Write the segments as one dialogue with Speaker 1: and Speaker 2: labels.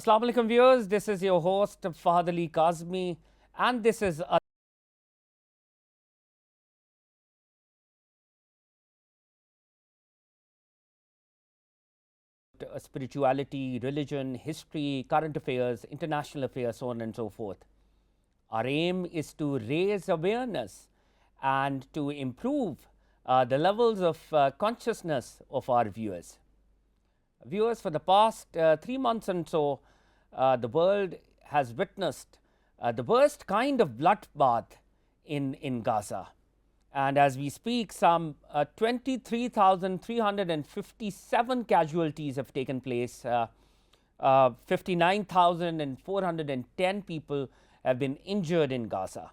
Speaker 1: Assalamu alaikum viewers, this is your host Fahad Kazmi, and this is spirituality, religion, history, current affairs, international affairs, so on and so forth. Our aim is to raise awareness and to improve the levels of consciousness of our viewers. Viewers, for the past 3 months and so, the world has witnessed the worst kind of bloodbath in Gaza. And as we speak, some 23,357 casualties have taken place. 59,410 people have been injured in Gaza.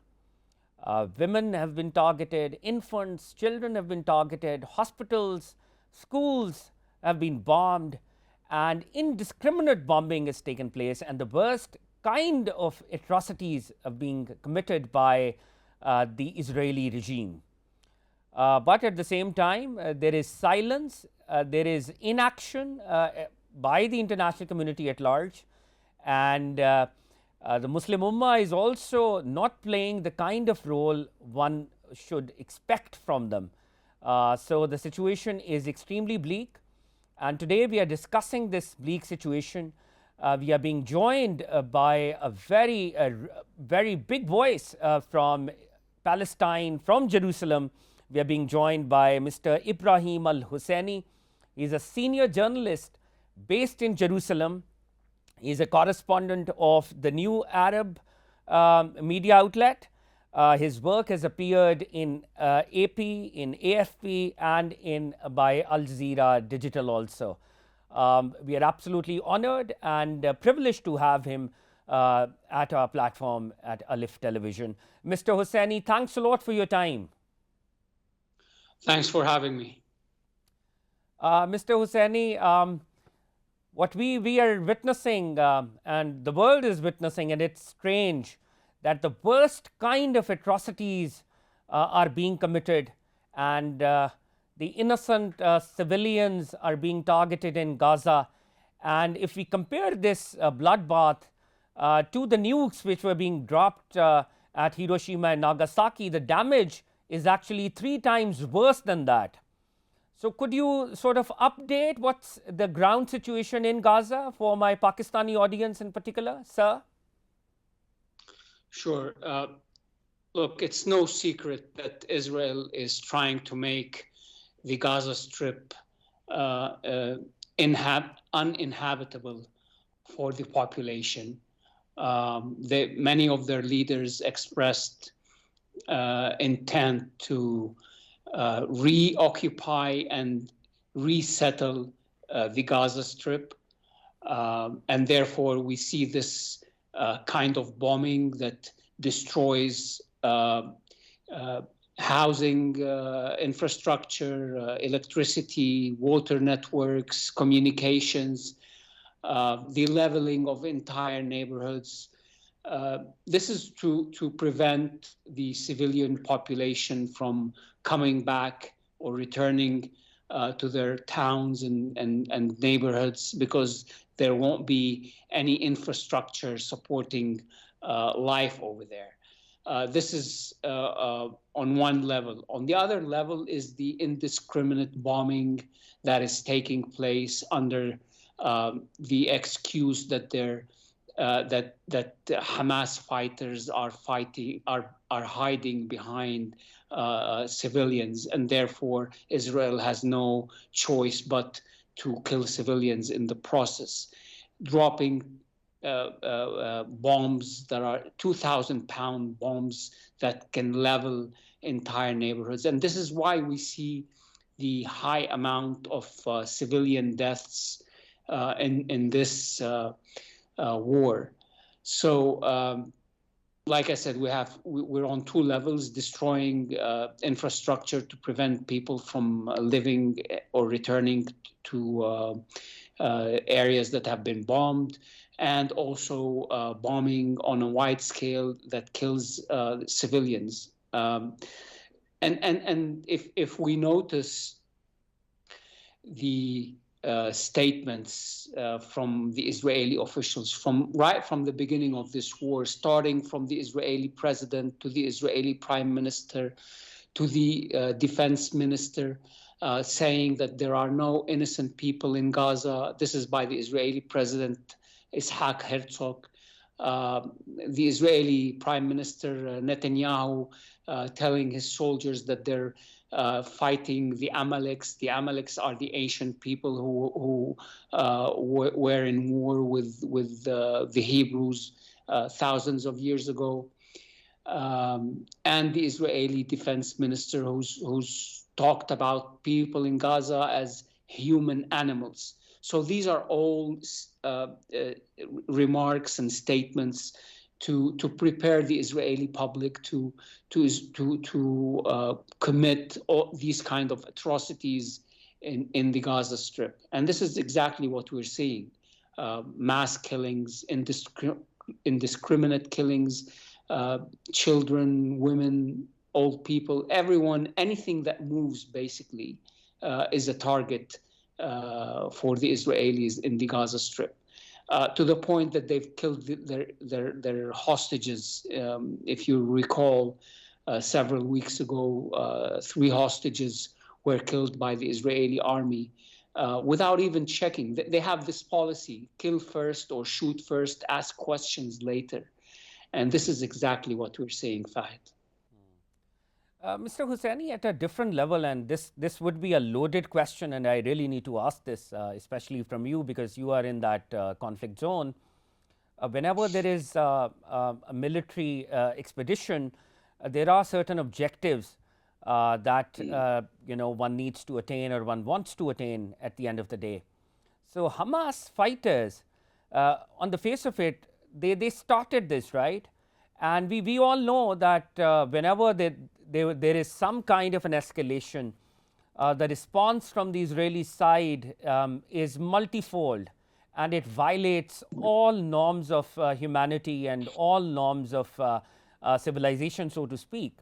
Speaker 1: Women have been targeted, infants, children have been targeted, hospitals, schools have been bombed, and indiscriminate bombing has taken place, and the worst kind of atrocities are being committed by the Israeli regime. But at the same time, there is silence, there is inaction by the international community at large, and the Muslim Ummah is also not playing the kind of role one should expect from them. So the situation is extremely bleak, and today we are discussing this bleak situation. We are being joined by a very big voice from Palestine, from Jerusalem. We are being joined by Mr. Ibrahim Husseini. He is a senior journalist based in Jerusalem. He is a correspondent of the New Arab media outlet. His work has appeared in AP, in AFP, and by Al Jazeera Digital also. We are absolutely honored and privileged to have him at our platform at Alief television. Mr. Husseini, thanks a lot for your time.
Speaker 2: Thanks for having me.
Speaker 1: Mr. Husseini, what we are witnessing, and the world is witnessing, and it's strange that the worst kind of atrocities are being committed, and the innocent civilians are being targeted in Gaza. And if we compare this bloodbath to the nukes which were being dropped at Hiroshima and Nagasaki, the damage is actually 3 times worse than that. So could you sort of update what's the ground situation in Gaza for my Pakistani audience in particular, sir?
Speaker 2: Sure. Look, it's no secret that Israel is trying to make the Gaza Strip uninhabitable for the population. Many of their leaders expressed intent to reoccupy and resettle the Gaza Strip. And therefore, we see this kind of bombing that destroys housing infrastructure, electricity, water networks, communications, the leveling of entire neighborhoods. This is to prevent the civilian population from coming back or returning to their towns and neighborhoods, because there won't be any infrastructure supporting life over there. This is on one level. On the other level is the indiscriminate bombing that is taking place under the excuse that that Hamas fighters are hiding behind civilians, and therefore Israel has no choice but to kill civilians in the process, dropping bombs that are 2,000-pound bombs that can level entire neighborhoods. And this is why we see the high amount of civilian deaths in this war. So, like I said, we're on 2 levels: destroying infrastructure to prevent people from living or returning to areas that have been bombed, and also bombing on a wide scale that kills civilians. And if we notice the statements from the Israeli officials right from the beginning of this war, starting from the Israeli president to the Israeli prime minister to the defense minister, saying that there are no innocent people in Gaza. This is by the Israeli president Ishaq Herzog. The Israeli prime minister Netanyahu telling his soldiers that they're fighting the Amaleks. The Amaleks are the ancient people who were in war with the Hebrews thousands of years ago. And the Israeli defense minister who's talked about people in Gaza as human animals. So these are all remarks and statements to prepare the Israeli public to commit all these kind of atrocities in the Gaza Strip. And this is exactly what we're seeing. Mass killings, indiscriminate killings, children, women, old people, everyone, anything that moves basically is a target for the Israelis in the Gaza Strip. To the point that they've killed their hostages. If you recall, several weeks ago, 3 hostages were killed by the Israeli army without even checking. They have this policy, kill first or shoot first, ask questions later. And this is exactly what we're seeing, Fahad.
Speaker 1: Mr. Husseini, at a different level, and this would be a loaded question, and I really need to ask this, especially from you, because you are in that conflict zone. Whenever there is a military expedition, there are certain objectives that one needs to attain or one wants to attain at the end of the day. So Hamas fighters, on the face of it, they started this, right? And we all know that whenever there is some kind of an escalation, the response from the Israeli side is multifold, and it violates all norms of humanity and all norms of civilization, so to speak.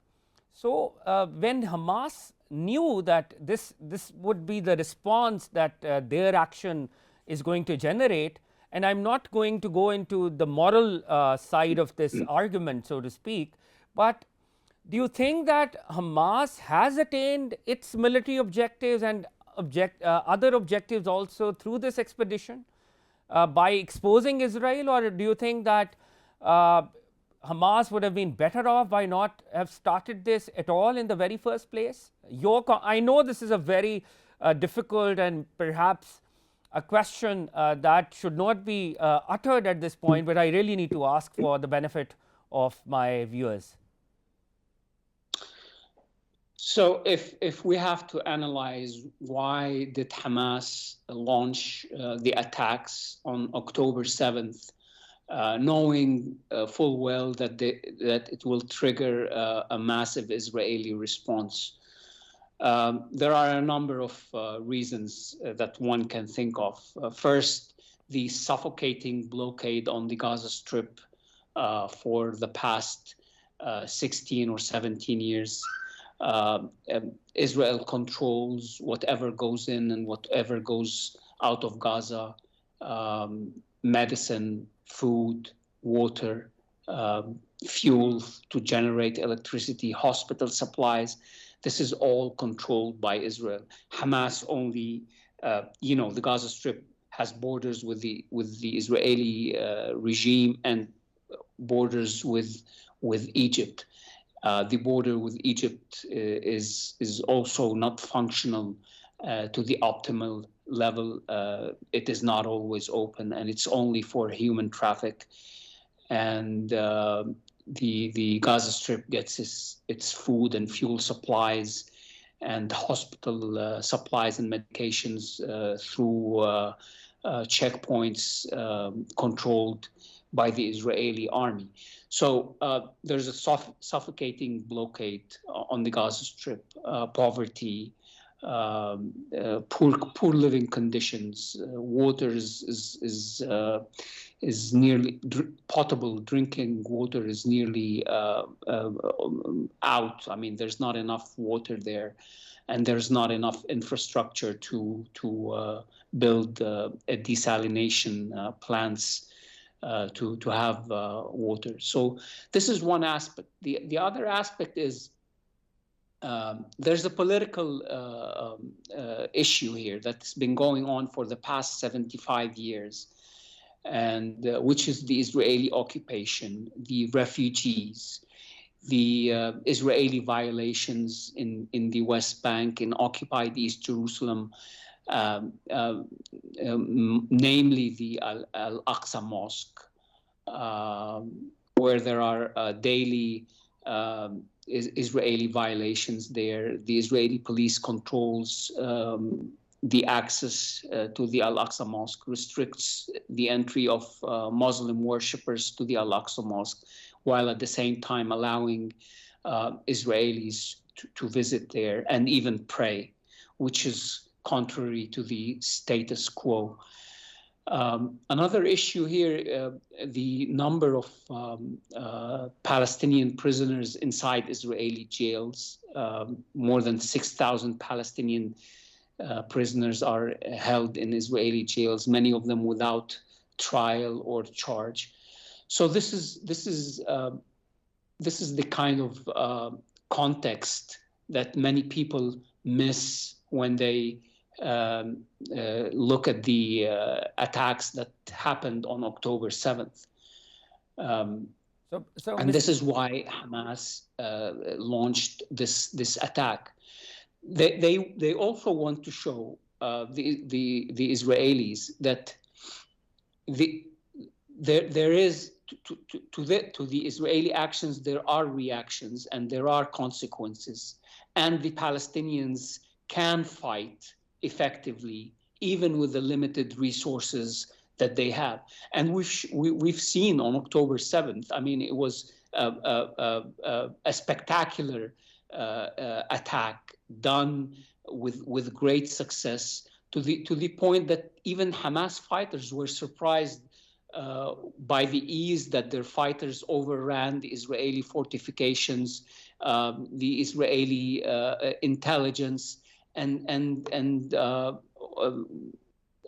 Speaker 1: So when Hamas knew that this would be the response that their action is going to generate, and I'm not going to go into the moral side of this argument, so to speak, but do you think that Hamas has attained its military objectives and other objectives also through this expedition by exposing Israel, or do you think that Hamas would have been better off by not have started this at all in the very first place? I know this is a very difficult and perhaps a question that should not be uttered at this point, but I really need to ask for the benefit of my viewers.
Speaker 2: So if we have to analyze why did Hamas launch the attacks on October 7th, knowing full well that it will trigger a massive Israeli response, there are a number of reasons that one can think of. First, the suffocating blockade on the Gaza Strip for the past 16 or 17 years. Israel controls whatever goes in and whatever goes out of Gaza, medicine, food, water, fuel to generate electricity, hospital supplies. This is all controlled by Israel. Hamas only, the Gaza Strip has borders with the Israeli regime and borders with Egypt. The border with Egypt is also not functional to the optimal level. It is not always open, and it's only for human traffic. And the Gaza Strip gets its food and fuel supplies and hospital supplies and medications through checkpoints controlled by the Israeli army. So there's a suffocating blockade on the Gaza Strip, poverty, poor living conditions. Water is nearly potable drinking water is nearly out. I mean, there's not enough water there, and there's not enough infrastructure to build desalination plants to have water. So this is one aspect. The other aspect is there's a political issue here that's been going on for the past 75 years, and which is the Israeli occupation, the refugees, the Israeli violations in the West Bank, in occupied East Jerusalem, namely the Al-Aqsa Mosque, where there are daily Israeli violations there. The Israeli police controls the access to the Al-Aqsa Mosque, restricts the entry of Muslim worshippers to the Al-Aqsa Mosque, while at the same time allowing Israelis to visit there and even pray, which is contrary to the status quo. Another issue here, the number of Palestinian prisoners inside Israeli jails. More than 6,000 Palestinian prisoners are held in Israeli jails, many of them without trial or charge. So this is the kind of context that many people miss when they look at the attacks that happened on October 7th. And this is why Hamas launched this attack. They also want to show the Israelis that there is to the Israeli actions, there are reactions and there are consequences, and the Palestinians can fight effectively even with the limited resources that they have. And we've seen on October 7th, I mean, it was a spectacular attack done with great success, to the point that even Hamas fighters were surprised by the ease that their fighters overran the Israeli fortifications, the Israeli intelligence, and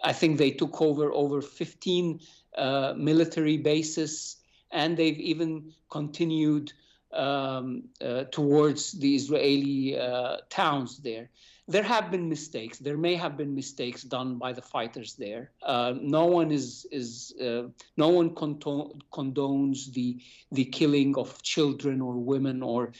Speaker 2: I think they took over 15 military bases, and they've even continued towards the Israeli towns there. There have been mistakes. There may have been mistakes done by the fighters there. No one condones the killing of children or women, or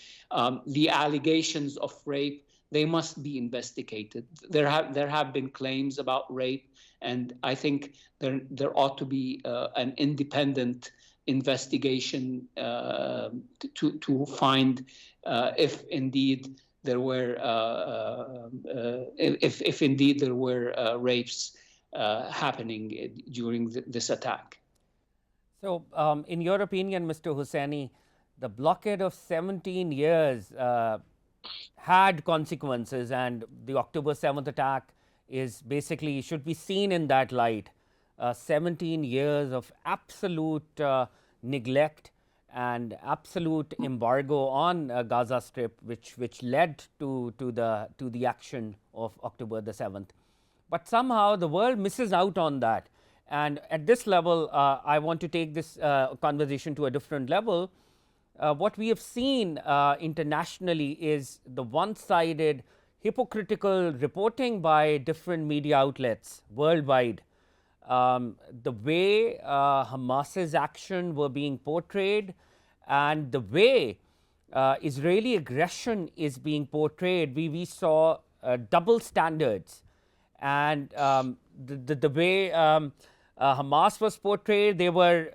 Speaker 2: the allegations of rape. They must be investigated. There have been claims about rape, and I think there ought to be an independent investigation to find if indeed there were if indeed there were rapes happening during this attack.
Speaker 1: So, in your opinion, Mr. Husseini, the blockade of 17 years had consequences, and the October 7th attack is basically, should be seen in that light. 17 years of absolute neglect and absolute embargo on Gaza Strip, which led to the action of October the 7th. But somehow the world misses out on that. And at this level, I want to take this conversation to a different level. What we have seen internationally is the one-sided, hypocritical reporting by different media outlets worldwide. The way Hamas's action were being portrayed, and the way Israeli aggression is being portrayed, we saw double standards. And the way Hamas was portrayed, they were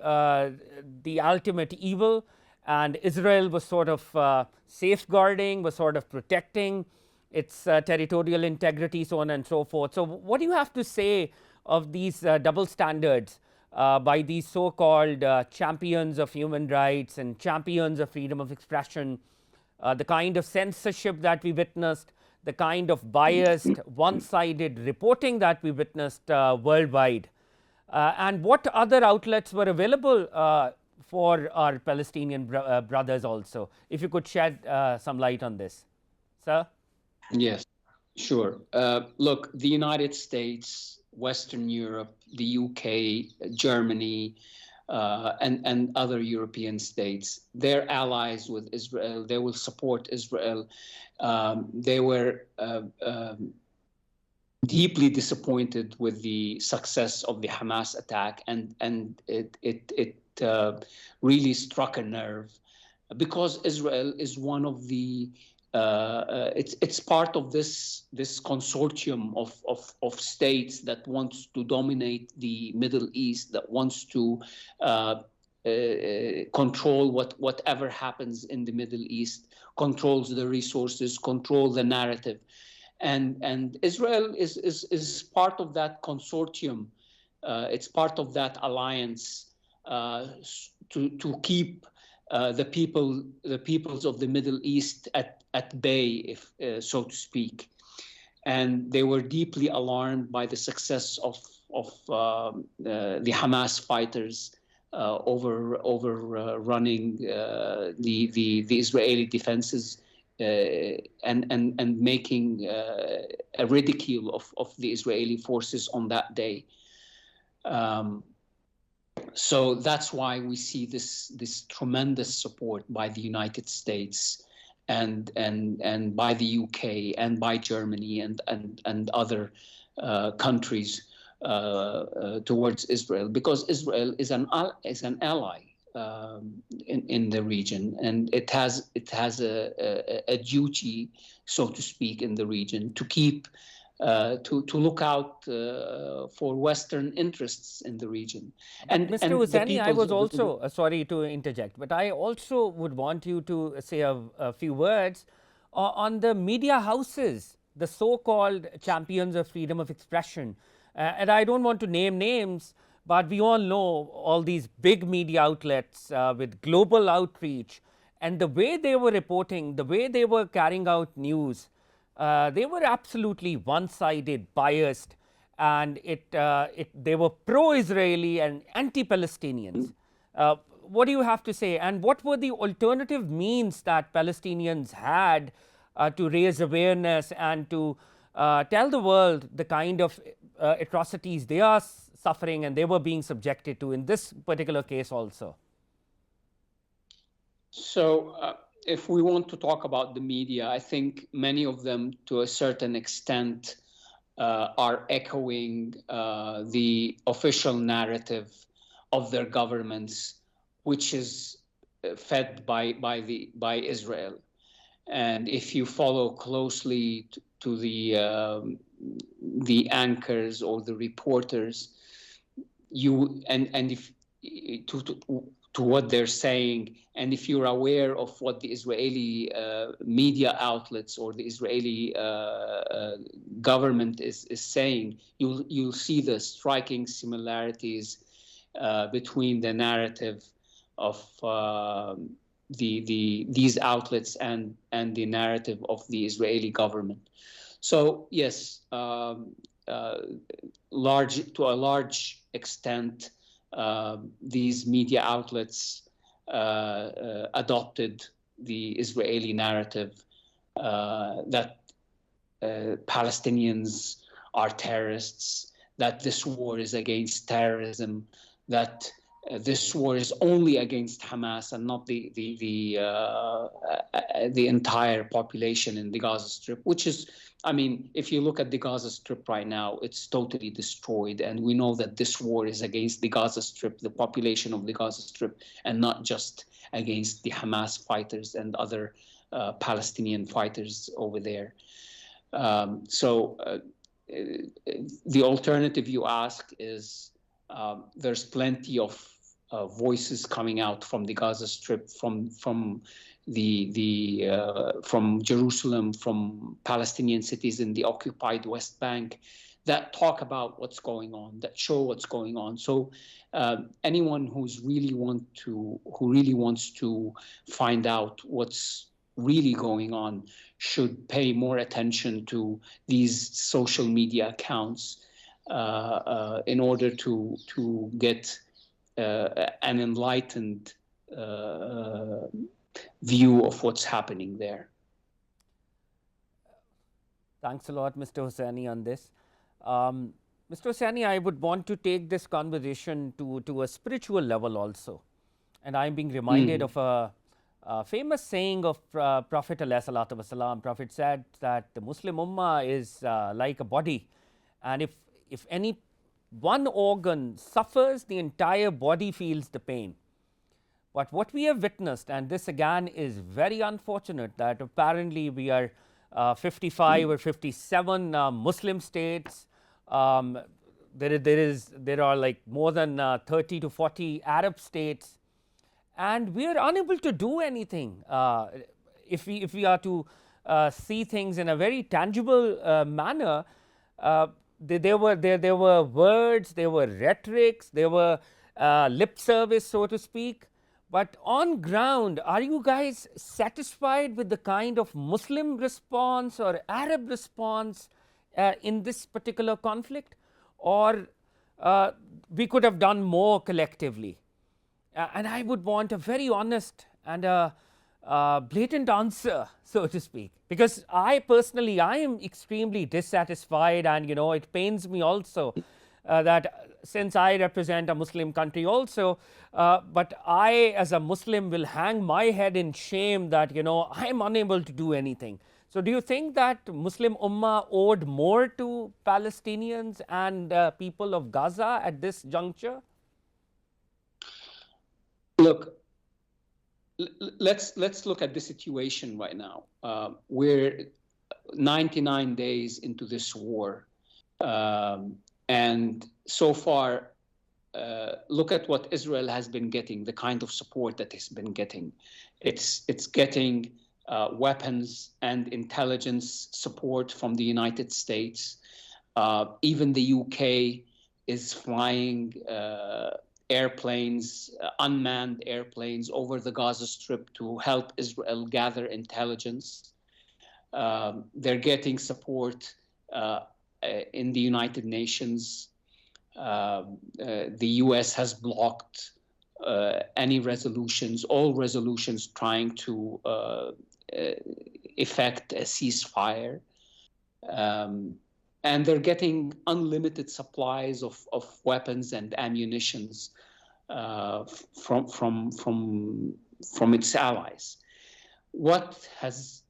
Speaker 1: the ultimate evil, and Israel was sort of safeguarding, was sort of protecting its territorial integrity, so on and so forth. So what do you have to say of these double standards by these so-called champions of human rights and champions of freedom of expression, the kind of censorship that we witnessed, the kind of biased, one-sided reporting that we witnessed worldwide, and what other outlets were available for our Palestinian brothers also? If you could shed some light on this, sir.
Speaker 2: Yes. Sure. Look, the United States, Western Europe, the UK, Germany, and other European states, they're allies with Israel. They will support Israel. They were deeply disappointed with the success of the Hamas attack, and it really struck a nerve, because Israel is one of the it's part of this consortium of states that wants to dominate the Middle East, that wants to control whatever happens in the Middle East, controls the resources, control the narrative, and Israel is part of that consortium. It's part of that alliance to keep the peoples of the Middle East at bay, if so to speak. And they were deeply alarmed by the success of the Hamas fighters overrunning the Israeli defenses, and making a ridicule of the Israeli forces on that day. So that's why we see this tremendous support by the United States and by the UK and by Germany and other countries towards Israel, because Israel is an ally in the region, and it has a duty, so to speak, in the region to keep to look out for Western interests in the region.
Speaker 1: And Mr. Husseini, I was also, sorry to interject, but I also would want you to say a few words on the media houses, the so-called champions of freedom of expression. And I don't want to name names, but we all know all these big media outlets with global outreach, and the way they were reporting, the way they were carrying out news, they were absolutely one-sided, biased, and they were pro-Israeli and anti-Palestinians. What do you have to say? And what were the alternative means that Palestinians had to raise awareness and to tell the world the kind of atrocities they are suffering and they were being subjected to in this particular case also?
Speaker 2: So if we want to talk about the media, I think many of them, to a certain extent, are echoing the official narrative of their governments, which is fed by Israel. And if you follow closely to the anchors or the reporters, if to what they're saying, and if you're aware of what the Israeli media outlets or the Israeli government is saying, you'll see the striking similarities between the narrative of these outlets and the narrative of the Israeli government. So yes, to a large extent, these media outlets adopted the Israeli narrative that Palestinians are terrorists, that this war is against terrorism, that this war is only against Hamas and not the entire population in the Gaza Strip, which is, I mean, if you look at the Gaza Strip right now, it's totally destroyed. And we know that this war is against the Gaza Strip, the population of the Gaza Strip, and not just against the Hamas fighters and other Palestinian fighters over there. So the alternative you ask is there's plenty of voices coming out from the Gaza Strip, from Jerusalem, from Palestinian cities in the occupied West Bank, that talk about what's going on, that show what's going on. So anyone who really wants to find out what's really going on should pay more attention to these social media accounts in order to get an enlightened view of what's happening there.
Speaker 1: Thanks a lot, Mr. Husseini, on this. Mr. Husseini, I would want to take this conversation to a spiritual level also. And I'm being reminded of a famous saying of Prophet ﷺ. Prophet said that the Muslim Ummah is like a body. And if any one organ suffers, the entire body feels the pain. But what we have witnessed, and this again is very unfortunate, that apparently we are 55 or 57 Muslim states. There are like more than 30 to 40 Arab states, and we are unable to do anything. If we are to see things in a very tangible manner, there were words, there were rhetorics, there were lip service, so to speak. But on ground, are you guys satisfied with the kind of Muslim response or Arab response in this particular conflict? Or we could have done more collectively? And I would want a very honest and a blatant answer, so to speak. Because I personally, I am extremely dissatisfied, and it pains me also that since I represent a Muslim country also, but I as a Muslim will hang my head in shame that I am unable to do anything. So do you think that Muslim Ummah owed more to Palestinians and people of Gaza at this juncture?
Speaker 2: Look, let's look at the situation right now. We're 99 days into this war. And so far, look at what Israel has been getting, the kind of support that it's been getting. It's getting weapons and intelligence support from the United States. Even the UK is flying airplanes, unmanned airplanes over the Gaza Strip to help Israel gather intelligence. They're getting support in the United Nations. The US has blocked any resolutions, all resolutions trying to effect a ceasefire. And they're getting unlimited supplies of weapons and ammunitions from its allies. What has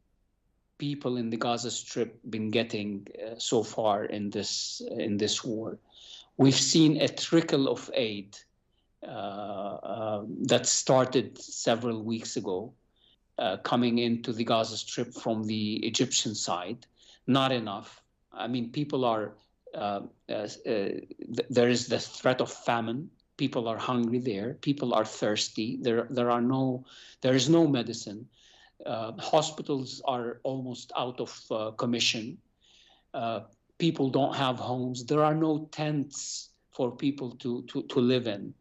Speaker 2: people in the Gaza Strip been getting so far in this war? We've seen a trickle of aid that started several weeks ago, coming into the Gaza Strip from the Egyptian side. Not enough. I mean, people are, there is the threat of famine. People are hungry there. People are thirsty. There is no medicine. Hospitals are almost out of commission. People don't have homes. There are no tents for people to live in.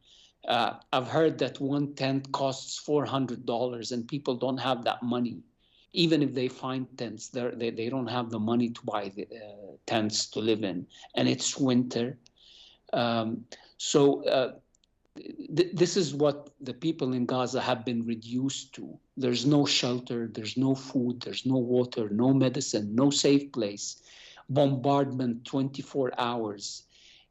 Speaker 2: I've heard that one tent costs $400, and people don't have that money. Even if they find tents, they don't have the money to buy the tents to live in, and it's winter. This is what the people in Gaza have been reduced to. There's no shelter, there's no food, there's no water, no medicine, no safe place. Bombardment 24 hours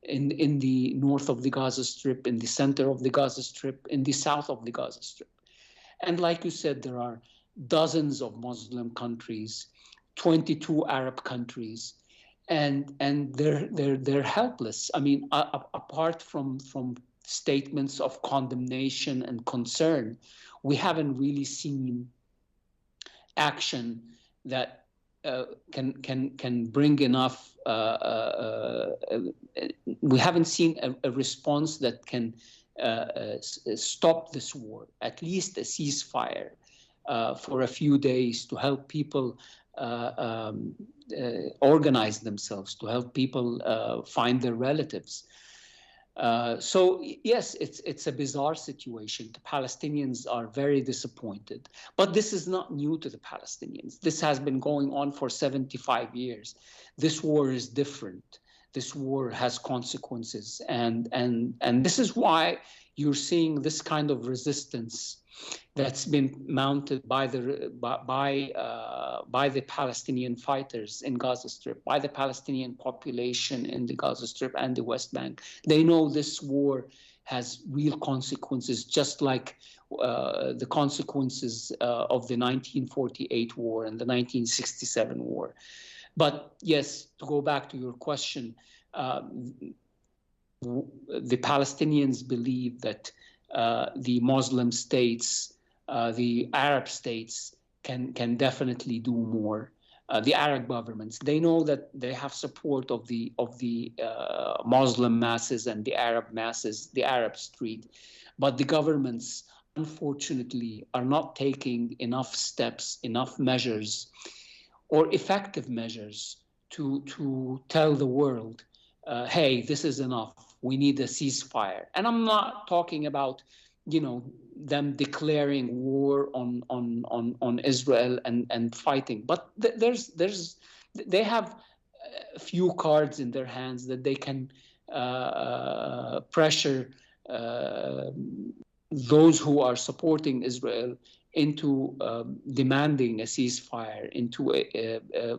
Speaker 2: in the north of the Gaza Strip, in the center of the Gaza Strip, in the south of the Gaza Strip. And like you said, there are dozens of Muslim countries, 22 Arab countries, and they're helpless. I mean, apart from statements of condemnation and concern, we haven't really seen action that can bring enough. We haven't seen a response that can stop this war, at least a ceasefire for a few days, to help people organize themselves, to help people find their relatives. So yes, it's a bizarre situation. The Palestinians are very disappointed, but this is not new to the Palestinians. This has been going on for 75 years. This war is different. this war has consequences, and this is why you're seeing this kind of resistance that's been mounted by the Palestinian fighters in Gaza Strip, by the Palestinian population in the Gaza Strip and the West Bank. They know this war has real consequences, just like the consequences of the 1948 war and the 1967 war. But yes, to go back to your question, the Palestinians believe that the Muslim states, the Arab states can definitely do more. The Arab governments, they know that they have support of the Muslim masses and the Arab masses, the Arab street, but the governments, unfortunately, are not taking enough steps, enough measures, or effective measures to tell the world, hey, this is enough. We need a ceasefire. And I'm not talking about, them declaring war on Israel and fighting, but they have a few cards in their hands that they can pressure those who are supporting Israel into demanding a ceasefire, into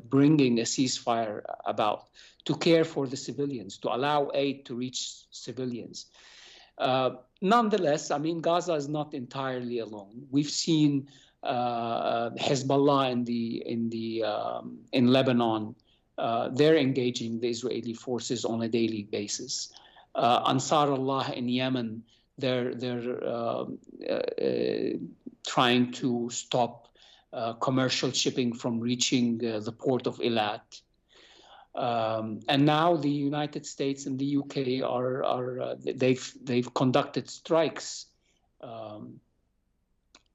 Speaker 2: bringing a ceasefire about, to care for the civilians, to allow aid to reach civilians. Nonetheless, I mean, Gaza is not entirely alone. We've seen Hezbollah in Lebanon. They're engaging the Israeli forces on a daily basis. Ansar Allah in Yemen, they're trying to stop commercial shipping from reaching the port of Eilat. And now the United States and the UK they've conducted strikes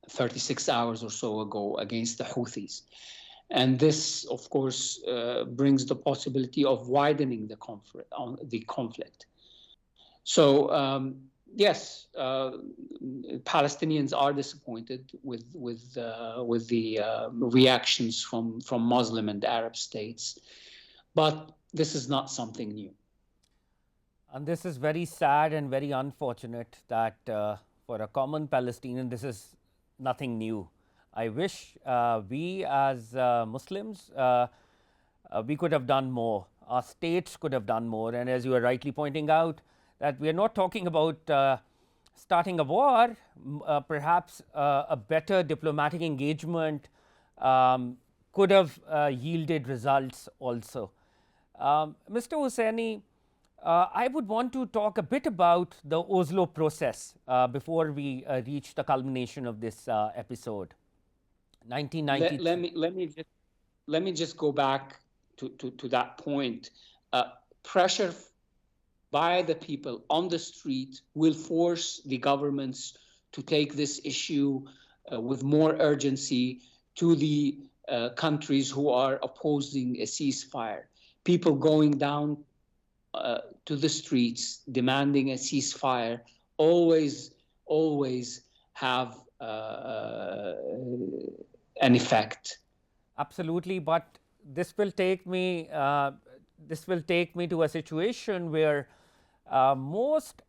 Speaker 2: 36 hours or so ago against the Houthis. And this, of course, brings the possibility of widening the conflict. So, yes, Palestinians are disappointed with the reactions from Muslim and Arab states, but this is not something new.
Speaker 1: And this is very sad and very unfortunate that for a common Palestinian, this is nothing new. I wish we as Muslims, we could have done more. Our states could have done more. And as you are rightly pointing out, that we are not talking about starting a war, perhaps a better diplomatic engagement could have yielded results also. Mr. Husseini, I would want to talk a bit about the Oslo process before we reach the culmination of this episode. 1990.
Speaker 2: Let me just go back to that point. Pressure by the people on the street will force the governments to take this issue with more urgency to the countries who are opposing a ceasefire. People going down to the streets demanding a ceasefire always have an effect.
Speaker 1: Absolutely, but this will take me to a situation where most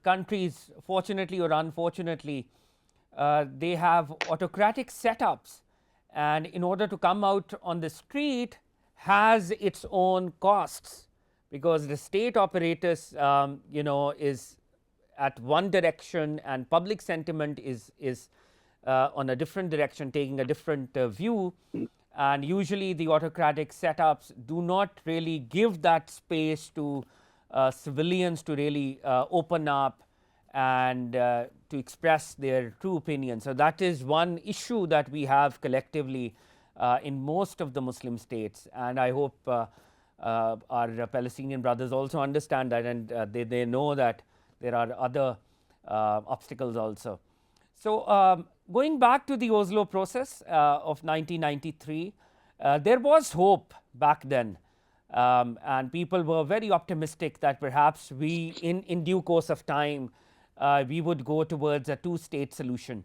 Speaker 1: countries, fortunately or unfortunately, they have autocratic setups, and in order to come out on the street has its own costs, because the state apparatus is at one direction and public sentiment is on a different direction, taking a different view. And usually the autocratic setups do not really give that space to civilians to really open up and to express their true opinion. So that is one issue that we have collectively in most of the Muslim states, and I hope our Palestinian brothers also understand that, and they know that there are other obstacles also. So going back to the Oslo process of 1993, there was hope back then, and people were very optimistic that perhaps we, in due course of time, we would go towards a two-state solution.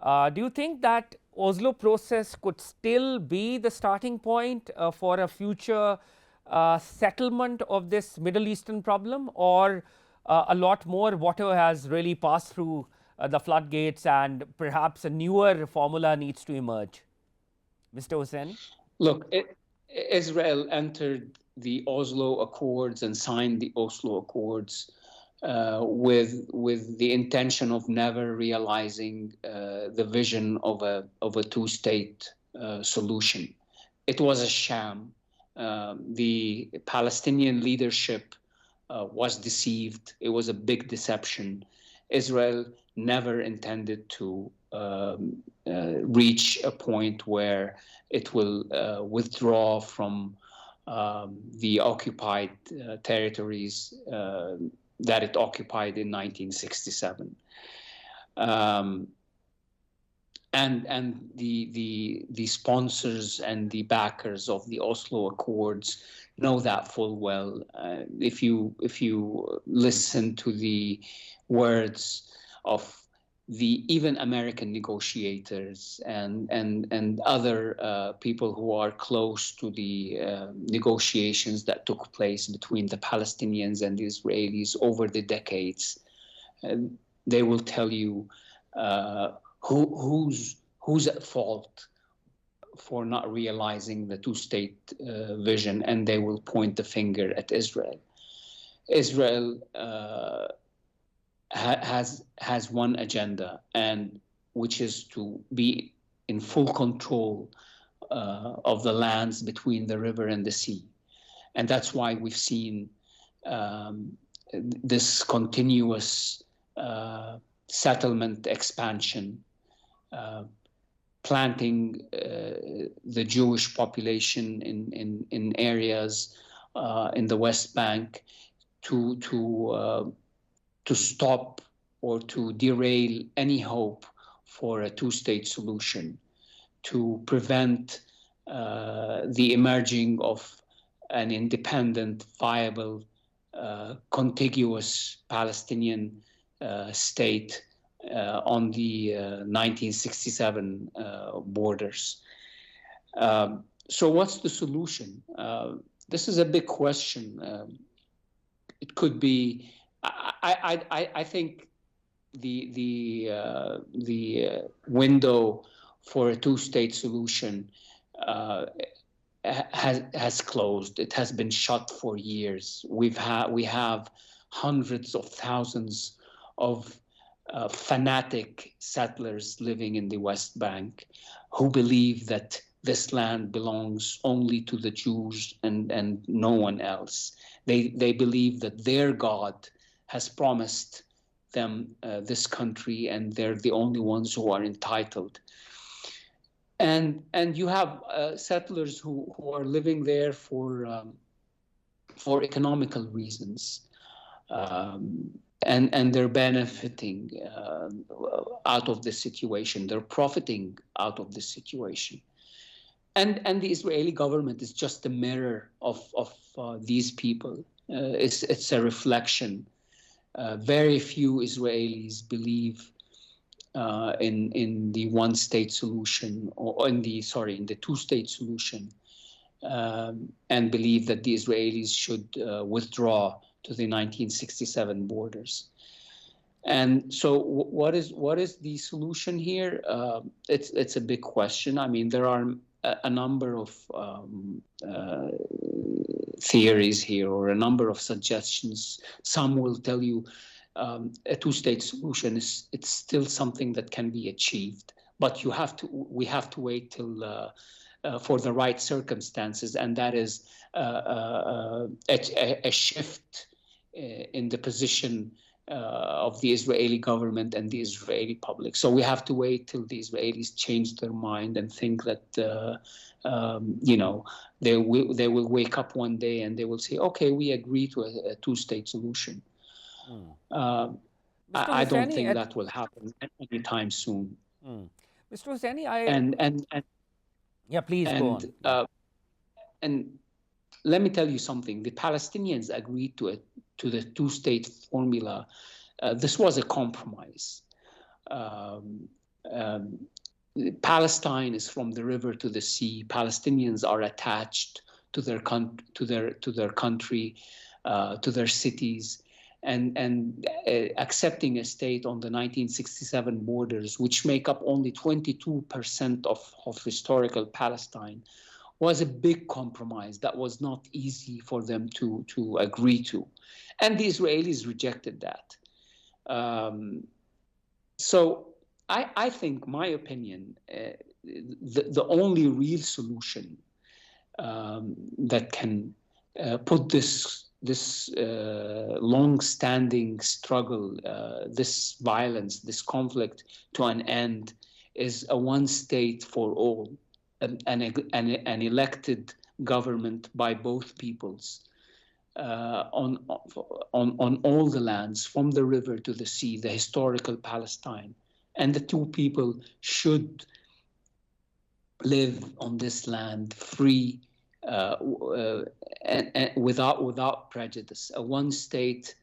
Speaker 1: Do you think that Oslo process could still be the starting point for a future settlement of this Middle Eastern problem, or a lot more water has really passed through the floodgates and perhaps a newer formula needs to emerge? Mr. Husseini?
Speaker 2: Look, Israel entered the Oslo Accords and signed the Oslo Accords with the intention of never realizing the vision of a two-state solution. It was a sham. The Palestinian leadership was deceived. It was a big deception. Israel never intended to reach a point where it will withdraw from the occupied territories that it occupied in 1967. And the sponsors and the backers of the Oslo Accords know that full well. If you listen to the words of the even American negotiators and other people who are close to the negotiations that took place between the Palestinians and the Israelis over the decades, they will tell you who's at fault for not realizing the two-state vision, and they will point the finger at Israel. Israel has one agenda, and which is to be in full control of the lands between the river and the sea. And that's why we've seen this continuous settlement expansion, planting the Jewish population in areas in the West Bank to stop or to derail any hope for a two-state solution, to prevent the emerging of an independent, viable, contiguous Palestinian state on the 1967 borders. So what's the solution? This is a big question. It could be, I think the window for a two-state solution has closed. It has been shut for years. We have hundreds of thousands of fanatic settlers living in the West Bank who believe that this land belongs only to the Jews and no one else. They believe that their God has promised them this country, and they're the only ones who are entitled. And you have settlers who are living there for economical reasons. And they're benefiting out of this situation. They're profiting out of this situation. And the Israeli government is just a mirror of these people. It's a reflection. Very few Israelis believe in the one-state solution, or in the two-state solution, and believe that the Israelis should withdraw to the 1967 borders. And so what is the solution here? It's a big question. I mean, there are a number of theories here, or a number of suggestions. Some will tell you a two-state solution it's still something that can be achieved, but we have to wait till for the right circumstances, and that is a shift in the position of the Israeli government and the Israeli public. So we have to wait till the Israelis change their mind and think that they will wake up one day and they will say, okay, we agree to a two-state solution. I don't think that will happen anytime soon.
Speaker 1: Mr. Husseini, please go on.
Speaker 2: And let me tell you something. The Palestinians agreed to the two-state formula. This was a compromise. Palestine is from the river to the sea. Palestinians are attached to their country, to their cities, and accepting a state on the 1967 borders, which make up only 22% of historical Palestine, was a big compromise that was not easy for them to agree to. And the Israelis rejected that. So I think, my opinion, the only real solution that can put this long-standing struggle, this violence, this conflict to an end is a one state for all, an elected government by both peoples on all the lands, from the river to the sea, the historical Palestine. And the two people should live on this land free, and without prejudice, a one state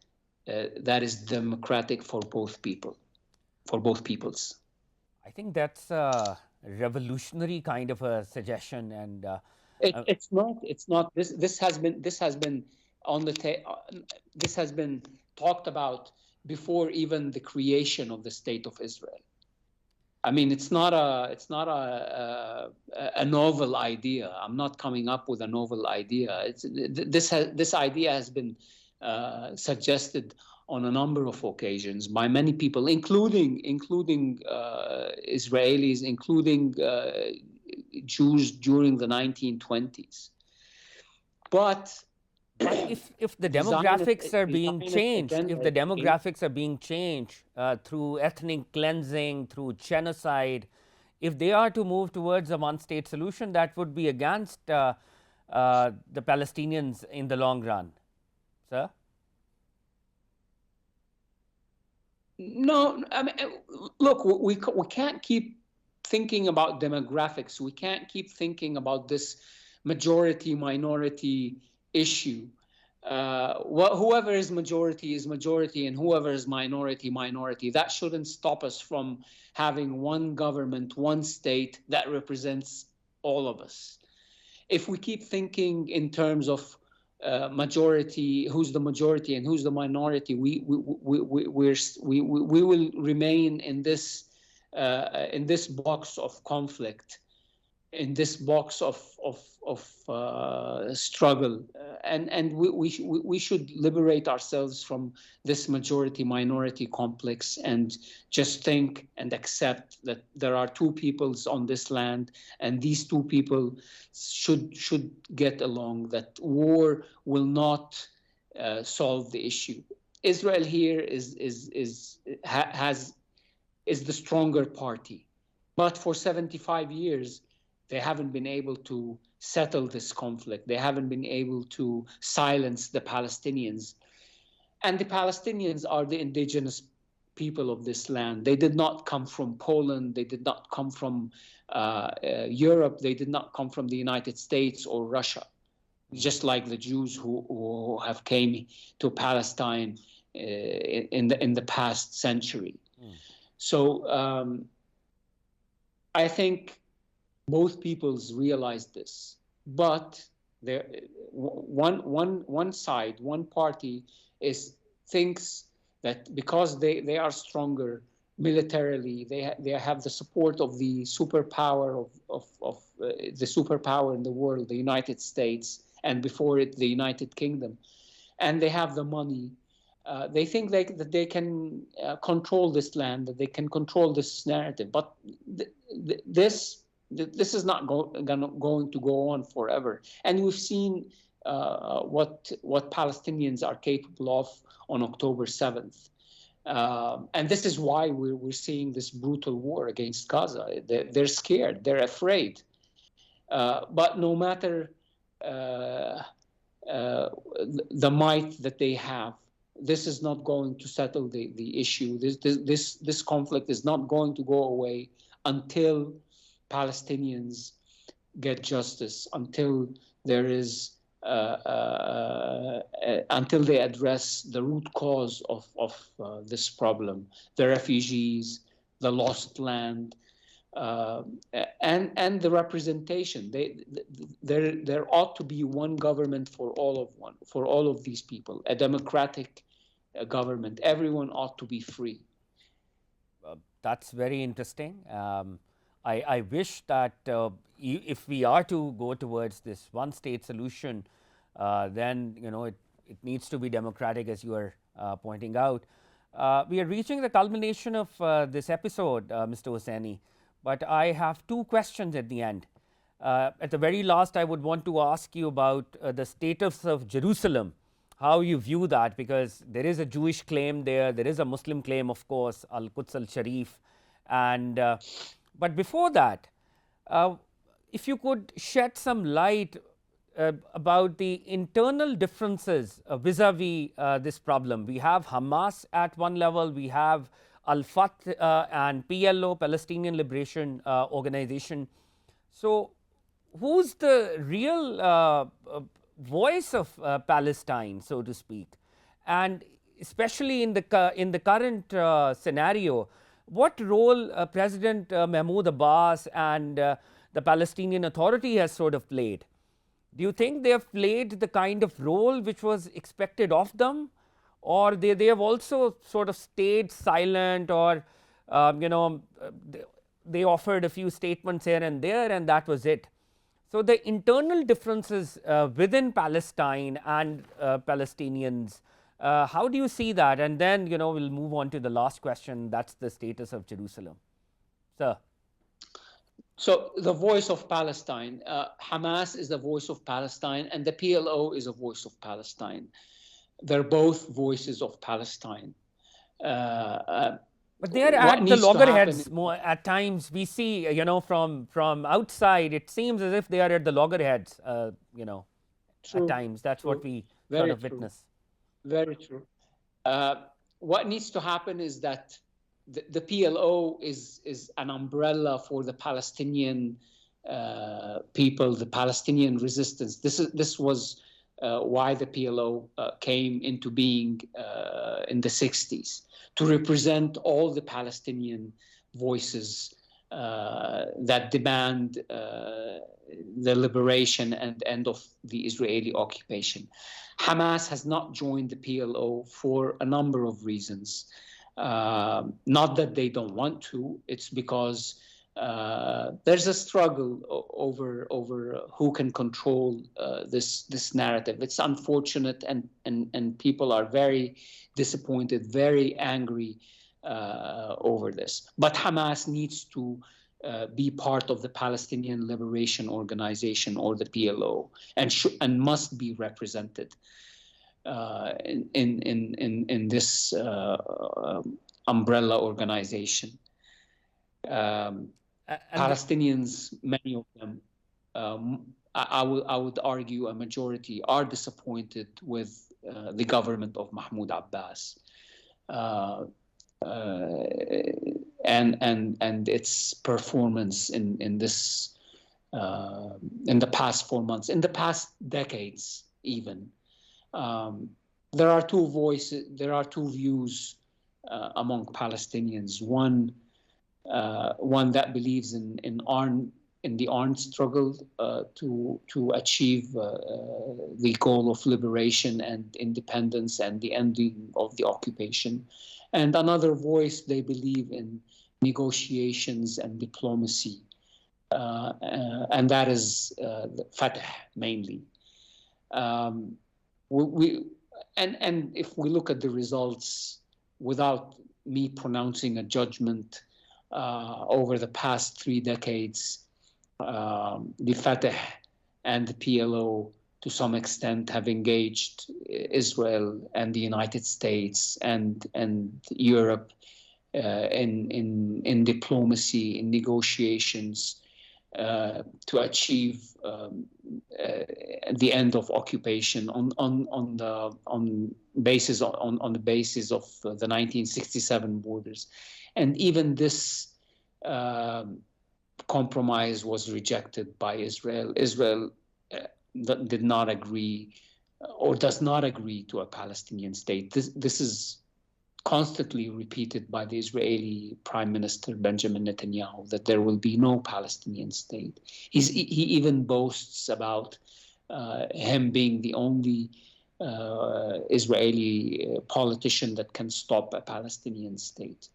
Speaker 2: that is democratic for both peoples.
Speaker 1: I think that's a revolutionary kind of a suggestion, and
Speaker 2: it's not. This has been on the this has been talked about before even the creation of the State of Israel. I mean, it's not a novel idea. I'm not coming up with a novel idea. This idea has been suggested on a number of occasions by many people, including Israelis, including Jews during the 1920s. But
Speaker 1: if the demographics are being changed, through ethnic cleansing, through genocide, if they are to move towards a one-state solution, that would be against the Palestinians in the long run, sir?
Speaker 2: No, I mean, look, we can't keep thinking about demographics. We can't keep thinking about this majority-minority issue. Whoever is majority, and whoever is minority. That shouldn't stop us from having one government, one state that represents all of us. If we keep thinking in terms of majority, who's the majority and who's the minority, we will remain in this box of conflict, in this box of struggle, and we should liberate ourselves from this majority-minority complex and just think and accept that there are two peoples on this land, and these two people should get along. That war will not solve the issue. Israel here is the stronger party, but for 75 years. They haven't been able to settle this conflict. They haven't been able to silence the Palestinians. And the Palestinians are the indigenous people of this land. They did not come from Poland. They did not come from Europe. They did not come from the United States or Russia, just like the Jews who have came to Palestine in the past century. So I think both peoples realize this, but one side, one party thinks that because they are stronger militarily, they have the support of the superpower of the superpower in the world, the United States, and before it the United Kingdom, and they have the money. They think that they can control this land, that they can control this narrative, but this is not going to go on forever. And we've seen what Palestinians are capable of on October 7th. And this is why we're seeing this brutal war against Gaza. They're scared. They're afraid. But no matter the might that they have, this is not going to settle the issue. This conflict is not going to go away until Palestinians get justice, until there is until they address the root cause of this problem, the refugees, the lost land, and the representation. There ought to be one government for all of these people, a democratic government. Everyone ought to be free.
Speaker 1: That's very interesting. I wish that if we are to go towards this one-state solution, then it needs to be democratic, as you are pointing out. We are reaching the culmination of this episode, Mr. Husseini, but I have two questions at the end. At the very last, I would want to ask you about the status of Jerusalem, how you view that, because there is a Jewish claim there is a Muslim claim, of course, Al-Quds al-Sharif. And but before that, if you could shed some light about the internal differences vis-a-vis this problem. We have Hamas at one level, we have Al-Fatah and PLO, Palestinian Liberation Organization. So who's the real voice of Palestine, so to speak? And especially in the current scenario, what role President Mahmoud Abbas and the Palestinian Authority has sort of played? Do you think they have played the kind of role which was expected of them, or they have also sort of stayed silent, or they offered a few statements here and there, and that was it? So the internal differences within Palestine and Palestinians, how do you see that? And then we'll move on to the last question. That's the status of Jerusalem, sir.
Speaker 2: So the voice of Palestine, Hamas is the voice of Palestine, and the PLO is a voice of Palestine. They're both voices of Palestine.
Speaker 1: But they're at the loggerheads. At times we see, from outside, it seems as if they are at the loggerheads.
Speaker 2: True,
Speaker 1: at times that's
Speaker 2: true.
Speaker 1: What we
Speaker 2: Very
Speaker 1: sort of
Speaker 2: true.
Speaker 1: witness.
Speaker 2: Very true. What needs to happen is that the PLO is an umbrella for the Palestinian people, the Palestinian resistance. This was why the PLO came into being in the 60s, to represent all the Palestinian voices that demand the liberation and end of the Israeli occupation. Hamas has not joined the PLO for a number of reasons. Not that they don't want to, it's because there's a struggle over who can control this narrative. It's unfortunate, and people are very disappointed, very angry over this. But Hamas needs to be part of the Palestinian Liberation Organization, or the PLO, and must be represented in this umbrella organization. Palestinians, many of them, I would argue a majority, are disappointed with the government of Mahmoud Abbas and its performance in this in the past 4 months, in the past decades even. There are two voices, there are two views among Palestinians. One that believes in the armed struggle to achieve the goal of liberation and independence and the ending of the occupation. And another voice, they believe in negotiations and diplomacy. And that is Fatah mainly. And if we look at the results, without me pronouncing a judgment, over the past 3 decades, the Fatah and the PLO to some extent have engaged Israel and the United States and Europe in diplomacy, in negotiations, to achieve the end of occupation on the basis of the 1967 borders. And even this compromise was rejected by Israel. Israel did not agree, or does not agree, to a Palestinian state. This is constantly repeated by the Israeli Prime Minister Benjamin Netanyahu, that there will be no Palestinian state. He even boasts about him being the only Israeli politician that can stop a Palestinian state.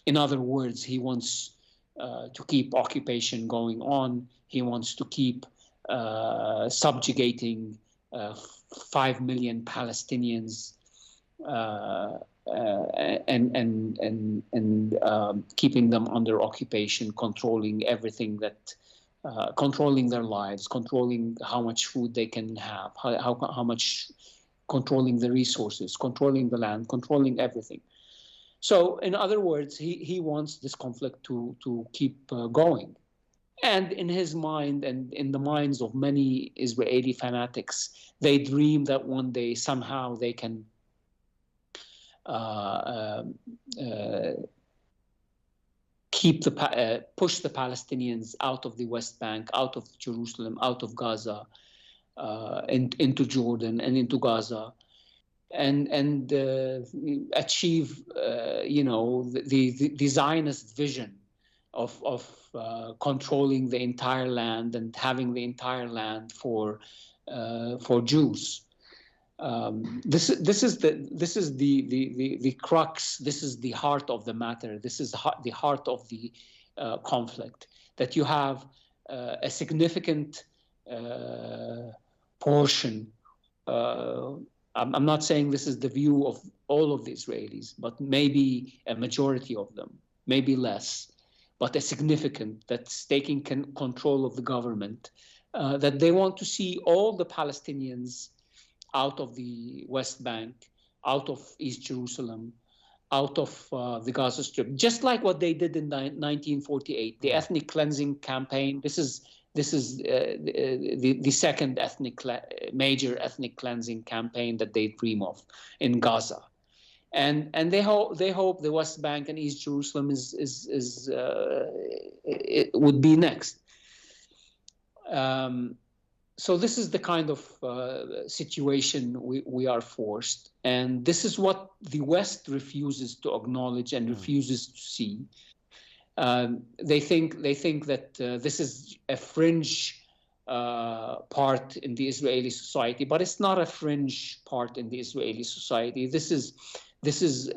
Speaker 2: In other words, he wants to keep occupation going on. He wants to keep subjugating 5 million Palestinians and keeping them under occupation, controlling everything that, controlling their lives, controlling how much food they can have, how much, controlling the resources, controlling the land, controlling everything. So, in other words, he wants this conflict to keep going. And in his mind and in the minds of many Israeli fanatics, they dream that one day somehow they can push the Palestinians out of the West Bank, out of Jerusalem, out of Gaza, into Jordan and into Gaza, and achieve, the Zionist vision of controlling the entire land and having the entire land for Jews. This is the crux. This is the heart of the matter. This is the heart of the conflict. That you have a significant portion. I'm not saying this is the view of all of the Israelis, but maybe a majority of them, maybe less, but a significant that's taking control of the government. That they want to see all the Palestinians out of the West Bank, out of East Jerusalem, out of the Gaza Strip, just like what they did in 1948, the ethnic cleansing campaign. This is the second major ethnic cleansing campaign that they dream of in Gaza, and they hope the West Bank and East Jerusalem it would be next. So this is the kind of situation we are forced, and this is what the West refuses to acknowledge and refuses to see. They think that this is a fringe part in the Israeli society, but it's not a fringe part in the Israeli society. This is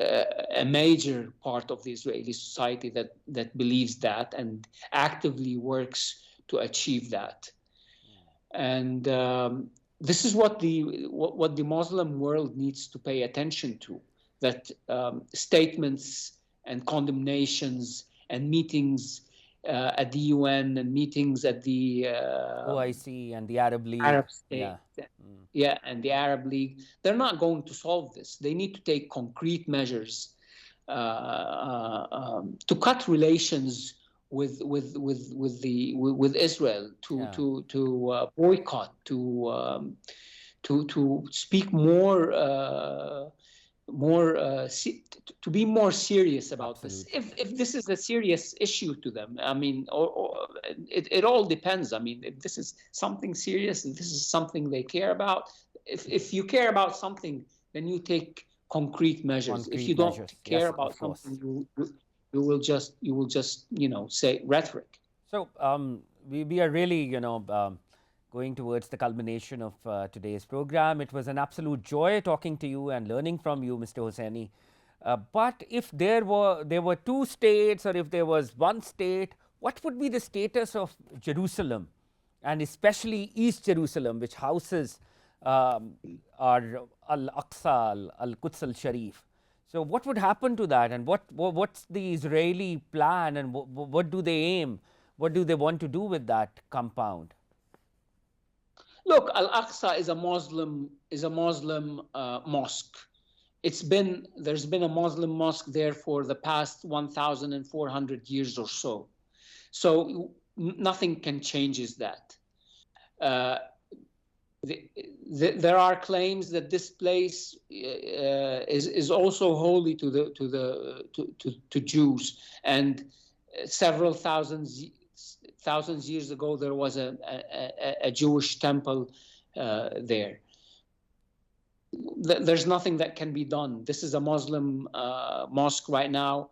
Speaker 2: a major part of the Israeli society that believes that and actively works to achieve that. And this is what the Muslim world needs to pay attention to, that statements and condemnations and meetings at the UN and meetings at the
Speaker 1: OIC and the Arab League.
Speaker 2: Arab State, and the Arab League, they're not going to solve this. They need to take concrete measures to cut relations with Israel, to boycott, to speak more, to be more serious about this. If this is a serious issue to them, I mean, it all depends. I mean, if this is something serious, if this is something they care about, if you care about something, then you take concrete measures. If you don't care about something, you will just say rhetoric.
Speaker 1: So we are really going towards the culmination of today's program. It was an absolute joy talking to you and learning from you, Mr. Husseini. But if there were two states, or if there was one state, what would be the status of Jerusalem, and especially East Jerusalem, which houses our Al-Aqsa, Al-Quds al-Sharif? So what would happen to that, and what's the Israeli plan, and what do they aim? What do they want to do with that compound?
Speaker 2: Look, Al-Aqsa is a Muslim mosque. There's been a Muslim mosque there for the past 1,400 years or so. So nothing can change that. There are claims that this place is also holy to Jews, and several thousands years ago there was a Jewish temple there. there's nothing that can be done. This is a Muslim mosque right now.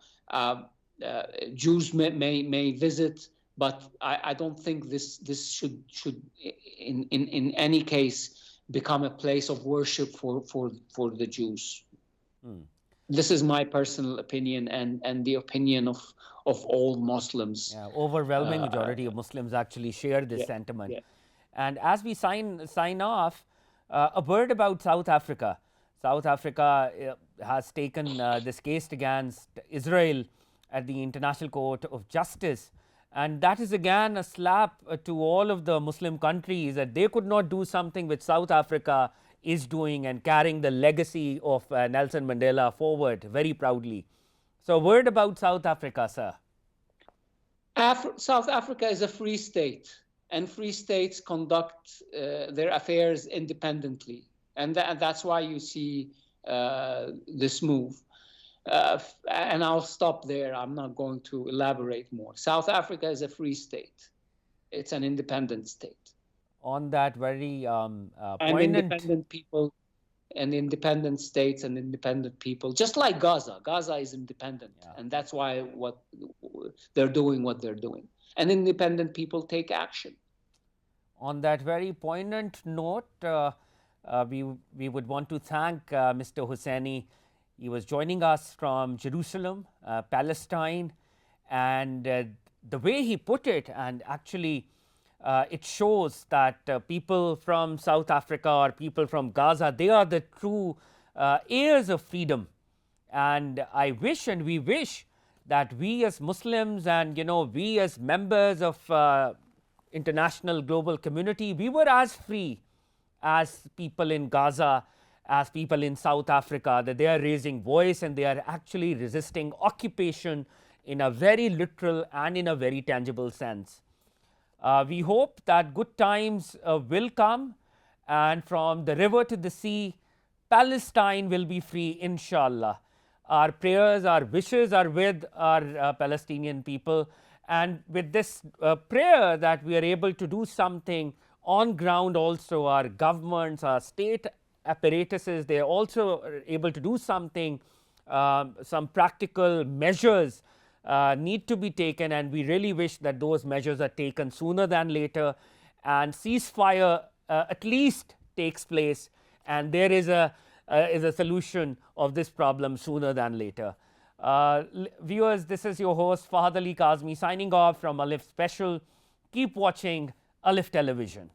Speaker 2: Jews may visit, but I don't think this should in any case become a place of worship for the Jews. This is my personal opinion and the opinion of all Muslims.
Speaker 1: Yeah, overwhelming majority of Muslims actually share this sentiment. And as we sign off, a word about South Africa. South Africa has taken this case against Israel at the International Court of Justice. And that is again a slap to all of the Muslim countries that they could not do something which South Africa is doing and carrying the legacy of Nelson Mandela forward very proudly. So a word about South Africa, sir.
Speaker 2: South Africa is a free state, and free states conduct their affairs independently. And that's why you see this move. And I'll stop there. I'm not going to elaborate more. South Africa is a free state. It's an independent state.
Speaker 1: On that very
Speaker 2: And
Speaker 1: poignant...
Speaker 2: independent people and independent states and independent people, just like Gaza. Gaza is independent. And that's why they're doing what they're doing. And independent people take action.
Speaker 1: On that very poignant note, we would want to thank Mr. Husseini. He was joining us from Jerusalem, Palestine, and the way he put it, and actually it shows that people from South Africa or people from Gaza, they are the true heirs of freedom. And I wish and we wish that we as Muslims and, we as members of international global community, we were as free as people in Gaza, as people in South Africa, that they are raising voice and they are actually resisting occupation in a very literal and in a very tangible sense. We hope that good times will come, and from the river to the sea, Palestine will be free, inshallah. Our prayers, our wishes are with our Palestinian people, and with this prayer that we are able to do something on ground also, our governments, our state apparatuses, they are also able to do something. Some practical measures need to be taken, and we really wish that those measures are taken sooner than later, and ceasefire at least takes place, and there is a solution of this problem sooner than later. Viewers, this is your host Fahad Ali Kazmi signing off from Alief Special. Keep watching Alief Television.